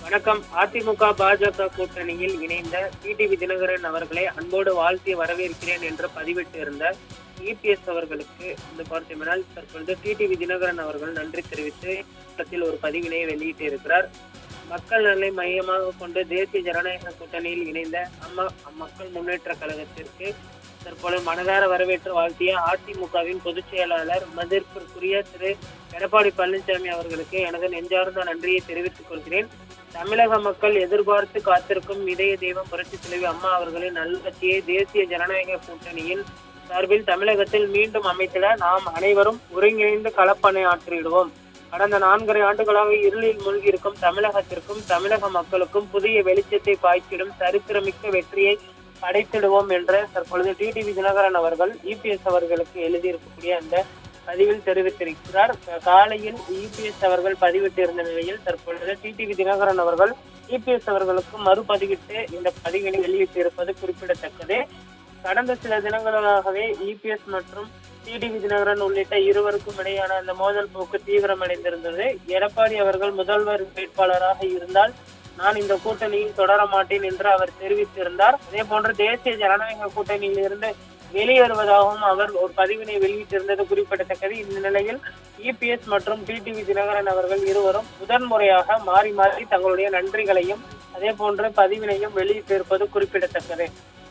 வணக்கம். அதிமுக பாஜக கூட்டணியில் இணைந்த டிடிவி தினகரன் அவர்களை அன்போடு வாழ்த்தி வரவேற்கிறேன் என்று பதிவிட்டு இருந்த இபிஎஸ் அவர்களுக்கு வந்து பார்த்தீங்கன்னால் தற்பொழுது டிடிவி தினகரன் அவர்கள் நன்றி தெரிவித்து ஒரு பதிவினை வெளியிட்டு இருக்கிறார். மக்கள் நலனை மையமாக கொண்டு தேசிய ஜனநாயக கூட்டணியில் இணைந்த மக்கள் முன்னேற்ற கழகத்திற்கு தற்பொழுது மனதார வரவேற்று வாழ்த்திய அதிமுகவின் பொதுச் செயலாளர் மதிப்பிற்குரிய திரு எடப்பாடி பழனிசாமி அவர்களுக்கு எனது நெஞ்சார்ந்த நன்றியை தெரிவித்துக் கொள்கிறேன். தமிழக மக்கள் எதிர்பார்த்து காத்திருக்கும் இதய தெய்வம் புரட்சி தலைவி அம்மா அவர்களின் நல்வச்சியை தேசிய ஜனநாயக கூட்டணியின் சார்பில் தமிழகத்தில் மீண்டும் அமைத்திட நாம் அனைவரும் ஒருங்கிணைந்து களப்பணி ஆற்றிடுவோம். கடந்த 4.5 ஆண்டுகளாக இருளில் மூழ்கி இருக்கும் தமிழகத்திற்கும் தமிழக மக்களுக்கும் புதிய வெளிச்சத்தை பாய்ச்சிடும் சரித்திரமிக்க வெற்றியை படைத்திடுவோம் என்ற தற்பொழுது டிடிவி தினகரன் அவர்கள் இபிஎஸ் அவர்களுக்கு எழுதியிருக்கக்கூடிய அந்த பதிவில் தெரிவித்திருக்கிறார். காலையில் இபிஎஸ் அவர்கள் பதிவிட்டிருந்த நிலையில் தற்பொழுது டிடிவி தினகரன் அவர்கள் இபிஎஸ் அவர்களுக்கு மறுபதிவிட்டு இந்த பதிவினை வெளியிட்டிருப்பது குறிப்பிடத்தக்கது. கடந்த சில தினங்களாகவே இபிஎஸ் மற்றும் டிடிவி தினகரன் உள்ளிட்ட இருவருக்கும் இடையான அந்த மோதல் போக்கு தீவிரமடைந்திருந்தது. எடப்பாடி அவர்கள் முதல்வர் வேட்பாளராக இருந்தால் நான் இந்த கூட்டணியில் தொடர மாட்டேன் என்று அவர் தெரிவித்திருந்தார். அதே போன்று தேசிய ஜனநாயக கூட்டணியில் இருந்து வெளியேறுவதாகவும் அவர் ஒரு பதிவினை வெளியிட்டிருந்தது குறிப்பிடத்தக்கது. இந்த நிலையில் இபிஎஸ் மற்றும் டிடிவி தினகரன் அவர்கள் இருவரும் முதன்முறையாக மாறி மாறி தங்களுடைய நன்றிகளையும் அதே போன்று பதிவினையும் வெளியிட்டிருப்பது குறிப்பிடத்தக்கது.